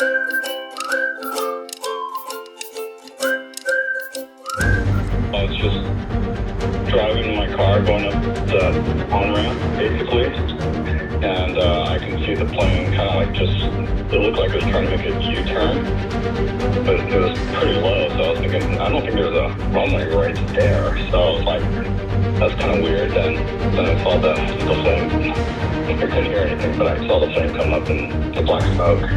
I was just driving in my car going up the on-ramp, basically, and I can see the plane kind of like it looked like it was trying to make a U-turn, but it was pretty low, so I was thinking, I don't think there's a runway right there, so I was like, that's kind of weird. Then I saw the flame. I couldn't hear anything, but I saw the flame come up in the black smoke.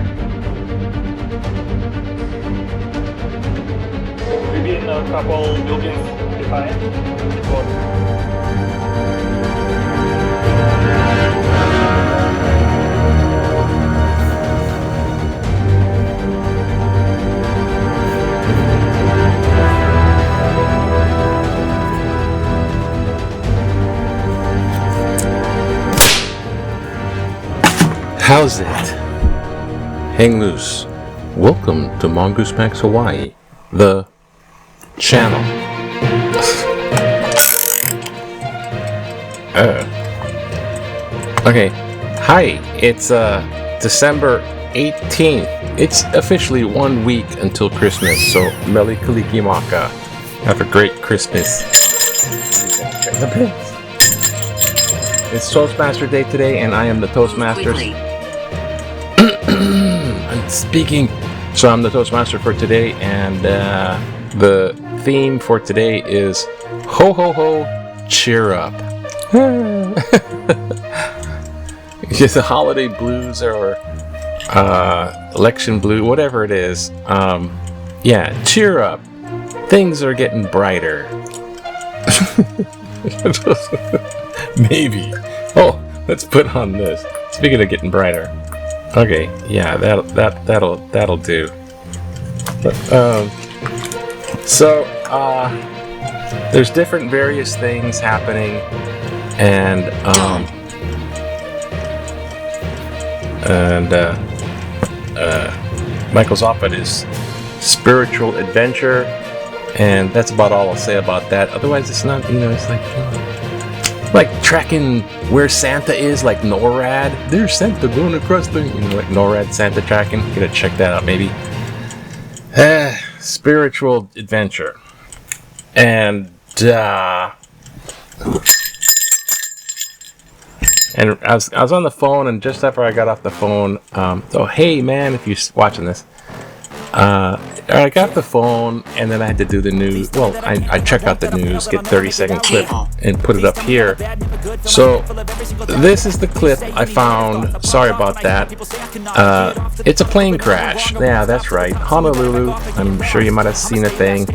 We've been a couple buildings behind. How's it? Hang loose. Welcome to Mongoose Max Hawaii, the channel. Okay. Hi, it's December 18th. It's officially 1 week until Christmas, so Meli Kalikimaka. Have a great Christmas. It's Toastmaster Day today, and I am the Toastmaster. I'm speaking. So I'm the Toastmaster for today, and the theme for today is ho ho ho, cheer up. Just the holiday blues or election blue, whatever it is. Yeah, cheer up. Things are getting brighter. Maybe. Oh, let's put on this. Speaking of getting brighter. Okay, yeah, that'll do. But, there's different various things happening, and Michael's off at his spiritual adventure, and that's about all I'll say about that. Otherwise, it's not, it's like tracking where Santa is, like NORAD. There's Santa going across the, like NORAD Santa tracking. I'm gonna check that out, maybe. Spiritual adventure. And I was on the phone, and just after I got off the phone, so hey man, if you're watching this, I got the phone, and then I had to do the news. Well, I check out the news, get 30-second clip, and put it up here. So this is the clip I found. Sorry about that. It's a plane crash. Yeah, that's right. Honolulu. I'm sure you might have seen a thing.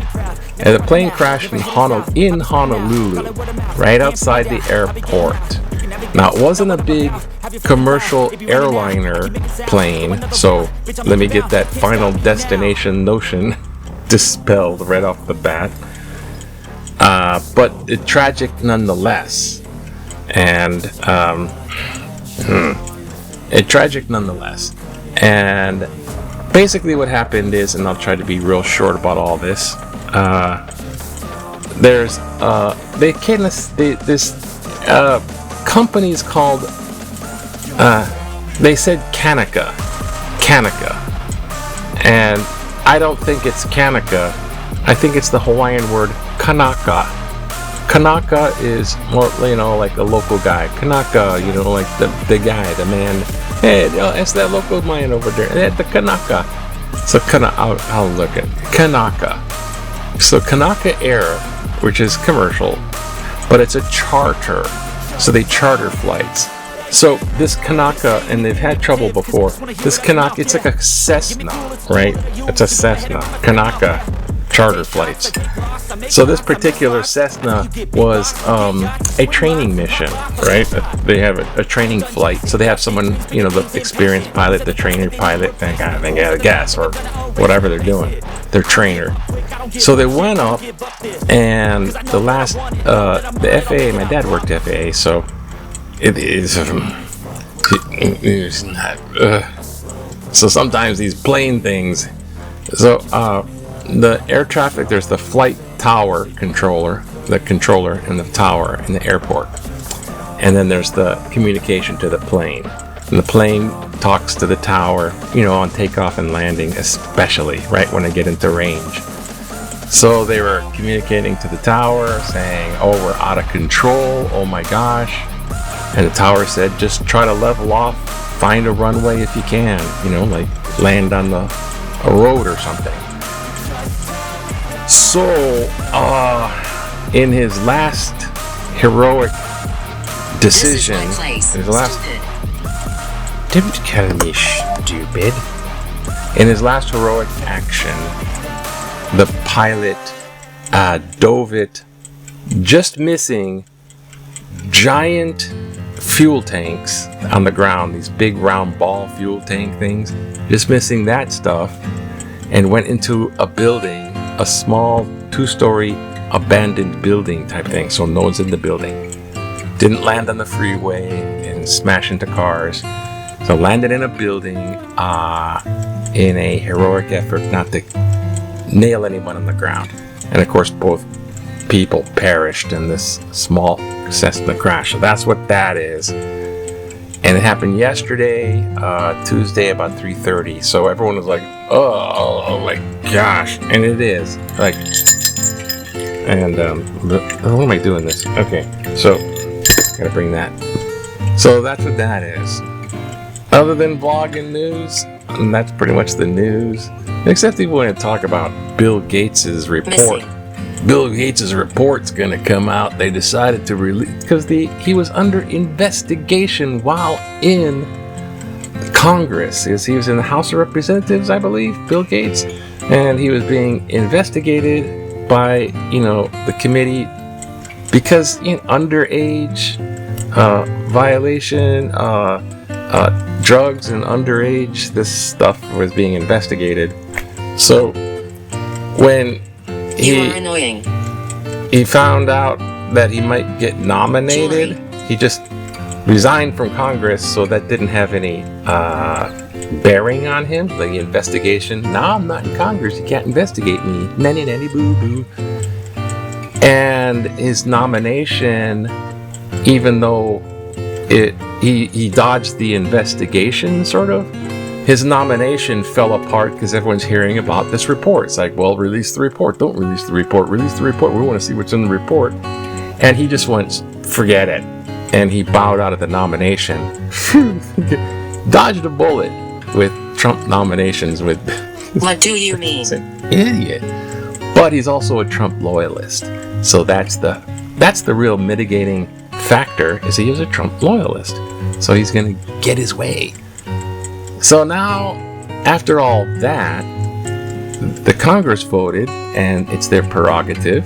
And the plane crashed in Honolulu, right outside the airport. Now, it wasn't a big commercial airliner plane, so let me get that final destination notion dispelled right off the bat. But it's tragic nonetheless. And And basically what happened is, and I'll try to be real short about all this, there's companies called, they said Kanaka, and I don't think it's Kanaka. I think it's the Hawaiian word Kanaka. Kanaka is more, like a local guy. Kanaka, like the guy, the man. Hey, it's that local man over there. The Kanaka. So I'll look at Kanaka. So Kanaka Air, which is commercial, but it's a charter. So they charter flights. So this Kanaka, and they've had trouble before. This Kanaka, it's like a Cessna, right? It's a Cessna. Kanaka charter flights. So this particular Cessna was a training mission, right? They have a training flight. So they have someone, the experienced pilot, the trainer pilot, they gotta guess, or whatever they're doing, their trainer. So they went up, and the FAA, my dad worked FAA, so it's not, so sometimes these plane things, so the air traffic, there's the flight tower controller, the controller in the tower in the airport, and then there's the communication to the plane. And the plane talks to the tower, on takeoff and landing, especially right when I get into range. So they were communicating to the tower saying, oh, we're out of control, oh my gosh. And the tower said, just try to level off, find a runway if you can, like land on a road or something. So, in his last heroic decision, Don't call me stupid. In his last heroic action, the pilot dove it, just missing giant fuel tanks on the ground, these big round ball fuel tank things, just missing that stuff, and went into a building, a small 2-story abandoned building type thing, so no one's in the building. Didn't land on the freeway and smash into cars. So landed in a building in a heroic effort not to nail anyone on the ground. And of course both people perished in this small Cessna crash. So that's what that is. And it happened yesterday, Tuesday about 3:30. So everyone was like, oh my gosh. And it is. Like, and what am I doing this? Okay, so gotta bring that. So that's what that is. Other than vlogging news, and that's pretty much the news. Except if you want to talk about Bill Gates' report. Bill Gates' report's gonna come out. They decided to release because he was under investigation while in Congress. He was in the House of Representatives, I believe, Bill Gates, and he was being investigated by the committee because underage violation, drugs and underage. This stuff was being investigated. So when he found out that he might get nominated, he just resigned from Congress, so that didn't have any bearing on him, the investigation. Now I'm not in Congress, you can't investigate me. Nanny nanny boo boo. And his nomination, even though he dodged the investigation, sort of, his nomination fell apart because everyone's hearing about this report. It's like, well, release the report. Don't release the report. Release the report. We want to see what's in the report. And he just went, forget it. And he bowed out of the nomination. Dodged a bullet with Trump nominations with... What do you mean? An idiot. But he's also a Trump loyalist. So that's the real mitigating factor, is he was a Trump loyalist. So he's going to get his way. So now, after all that, the Congress voted, and it's their prerogative,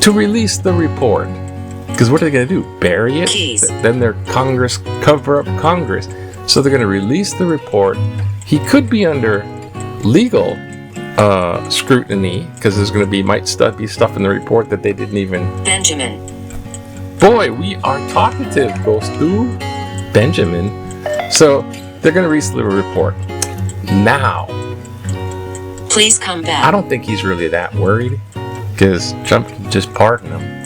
to release the report. Because what are they going to do? Bury it? Jeez. Then their Congress cover up Congress. So they're going to release the report. He could be under legal scrutiny, because there's going to be be stuff in the report that they didn't even... Benjamin. Boy, we are talkative, goes through Benjamin. So they're going to release the report. Now, please come back. I don't think he's really that worried, because Trump can just pardon him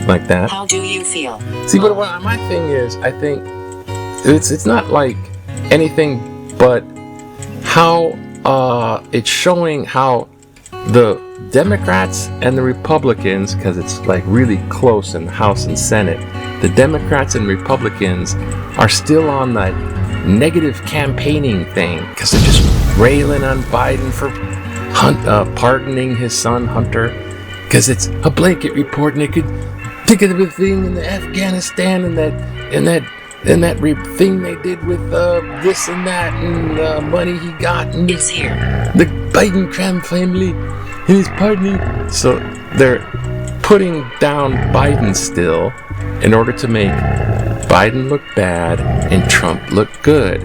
like that. How do you feel? See, but my thing is, I think it's not like anything but how it's showing how the Democrats and the Republicans, because it's like really close in the House and Senate, the Democrats and Republicans are still on that negative campaigning thing, because they're just railing on Biden for pardoning his son Hunter, because it's a blanket report and it could think of the thing in the Afghanistan and that thing they did with this and that and the money he got and It's here. the Biden crime family and his pardoning. So they're putting down Biden still in order to make Biden look bad and Trump look good.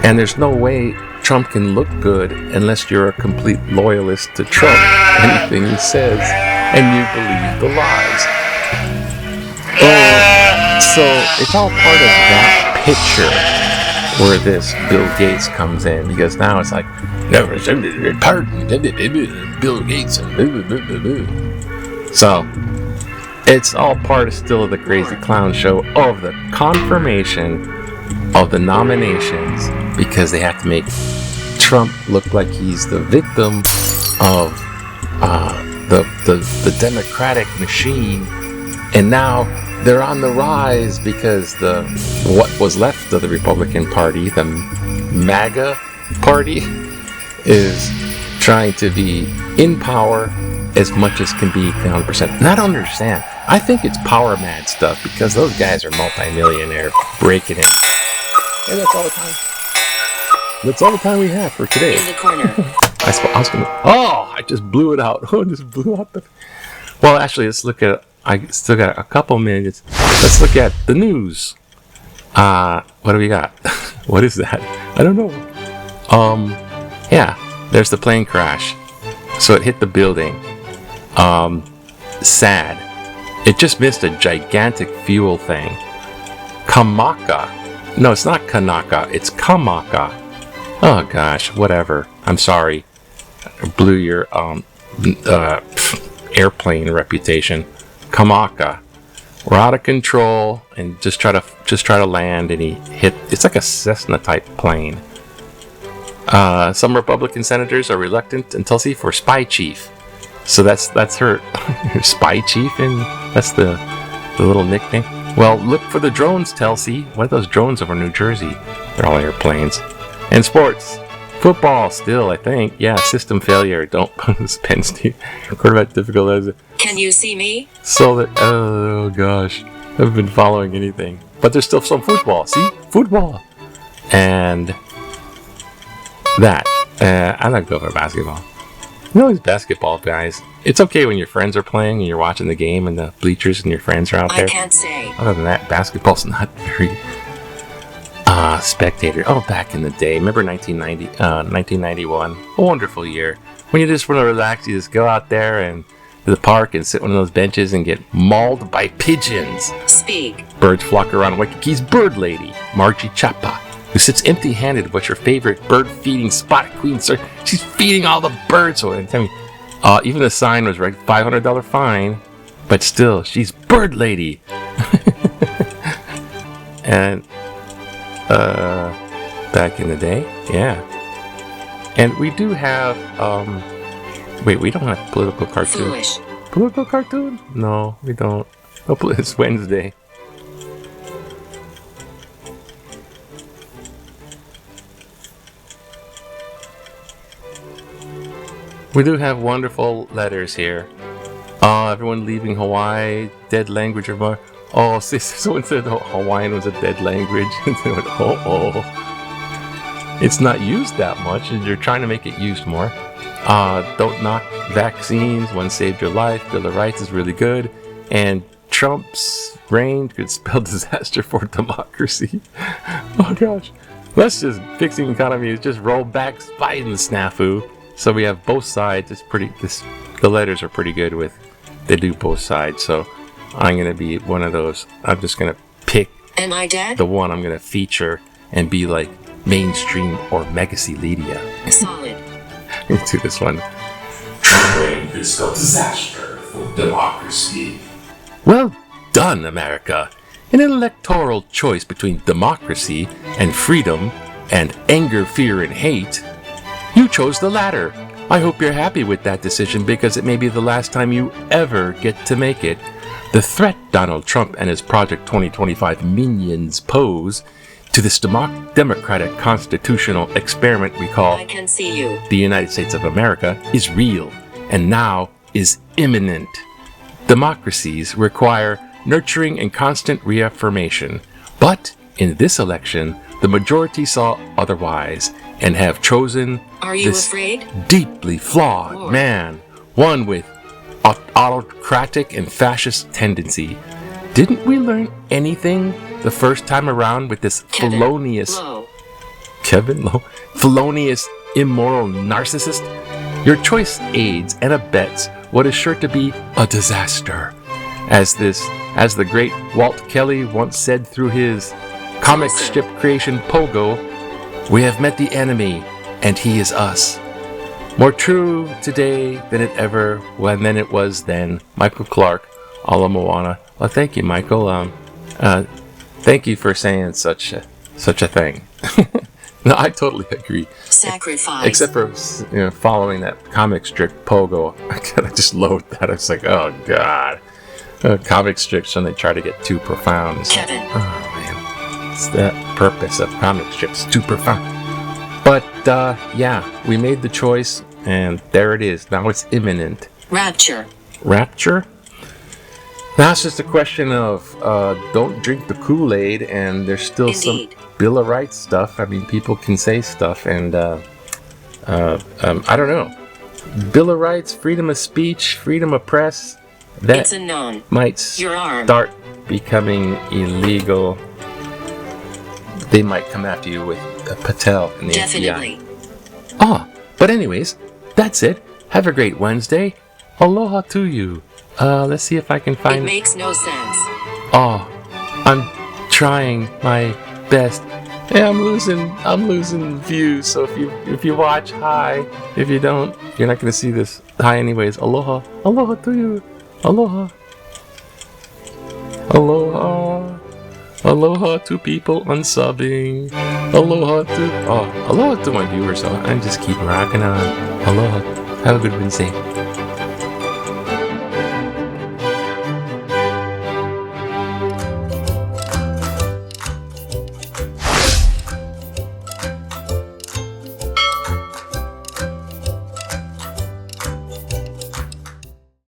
And there's no way Trump can look good unless you're a complete loyalist to Trump, anything he says, and you believe the lies. So it's all part of that picture where this Bill Gates comes in, because now it's like, never pardon Bill Gates. So it's all part of still of the crazy clown show of the confirmation of the nominations because they have to make Trump look like he's the victim of the Democratic machine, and now they're on the rise because what was left of the Republican Party, the MAGA Party, is trying to be in power as much as can be 100%. And I don't understand. I think it's power mad stuff because those guys are multimillionaire breaking in. And that's all the time. That's all the time we have for today. In the corner. I just blew it out. Oh, just blew out the... Well, actually, let's look at... I still got a couple minutes. Let's look at the news. What do we got? What is that? I don't know. Yeah, there's the plane crash. So it hit the building. Sad. It just missed a gigantic fuel thing. Kamaka. No, it's not Kanaka. It's Kamaka. Oh gosh, whatever. I'm sorry. I blew your airplane reputation. Kamaka. We're out of control and just try to land, and he hit. It's like a Cessna type plane. Some Republican senators are reluctant in Tulsi for spy chief. So that's her spy chief, and that's the little nickname. Well, look for the drones, Tulsi. What are those drones over New Jersey? They're all airplanes. And sports. Football still, I think. Yeah, system failure. Don't spend Steve. Quarterback difficult as it. Can you see me? So that, oh gosh. I haven't been following anything. But there's still some football. See? Football. And that. I like go for basketball. You know these basketball guys. It's okay when your friends are playing and you're watching the game and the bleachers and your friends are out there. I can't say. Other than that, basketball's not very spectator. Oh, back in the day. Remember 1991? A wonderful year. When you just want to relax, you just go out there and to the park and sit on one of those benches and get mauled by pigeons. Speak. Birds flock around Waikiki's bird lady, Margie Chapa, who sits empty-handed. What's your favorite bird-feeding spot queen, sir? She's feeding all the birds. So tell me, even the sign was right, $500 fine, but still, she's bird lady. And back in the day, yeah. And we do have, wait, we don't have political cartoon. Foolish. Political cartoon? No, we don't. It's Wednesday. We do have wonderful letters here. Everyone leaving Hawaii, dead language or more. Oh, see, someone said Hawaiian was a dead language. And they went, it's not used that much, and you're trying to make it used more. Don't knock vaccines. One saved your life. Bill of Rights is really good. And Trump's reign could spell disaster for democracy. Oh gosh. Let's just fixing economy is just roll back Biden's snafu. So we have both sides. It's pretty. The letters are pretty good with. They do both sides. So I'm gonna be one of those. I'm just gonna pick. Am I dead? The one I'm gonna feature and be like mainstream or megaceledia. Solid. Let's do this one. Trump reign could spell disaster for democracy. Well done, America. In an electoral choice between democracy and freedom and anger, fear, and hate, you chose the latter. I hope you're happy with that decision because it may be the last time you ever get to make it. The threat Donald Trump and his Project 2025 minions pose to this democratic constitutional experiment we call I can see you. the United States of America is real and now is imminent. Democracies require nurturing and constant reaffirmation. But in this election, the majority saw otherwise and have chosen Are you this afraid? deeply flawed Lord. man, one with autocratic and fascist tendency. Didn't we learn anything the first time around with this Kevin felonious Lowe. felonious immoral narcissist? Your choice aids and abets what is sure to be a disaster. As the great Walt Kelly once said through his comic strip creation Pogo, we have met the enemy and he is us. More true today than it ever than it was then. Michael Clark, Ala Moana. Well, thank you, Michael. Thank you for saying such a thing. No, I totally agree. Sacrifice. Except for following that comic strip Pogo, I gotta just load that. It's like, oh god, comic strips when they try to get too profound. It's like, Kevin. oh man, it's the purpose of comic strips, too profound. But yeah, we made the choice, and there it is. Now it's imminent. Rapture. Rapture? Now it's just a question of don't drink the Kool-Aid, and there's still Indeed. some Bill of Rights stuff. I mean, people can say stuff, and I don't know. Bill of Rights, freedom of speech, freedom of press, that It's a known. might Your arm. start becoming illegal. They might come after you with Patel and the Definitely. FBI. Ah, but anyways, that's it. Have a great Wednesday. Aloha to you. Let's see if I can It find... makes no sense. Oh, I'm trying my best. Hey, I'm losing views. So if you watch, hi. If you don't, you're not gonna see this. Hi, anyways. Aloha, aloha to you. Aloha, aloha, aloha to people unsubbing. Aloha to my viewers. So I'm just keep rocking on. Aloha. Have a good Wednesday.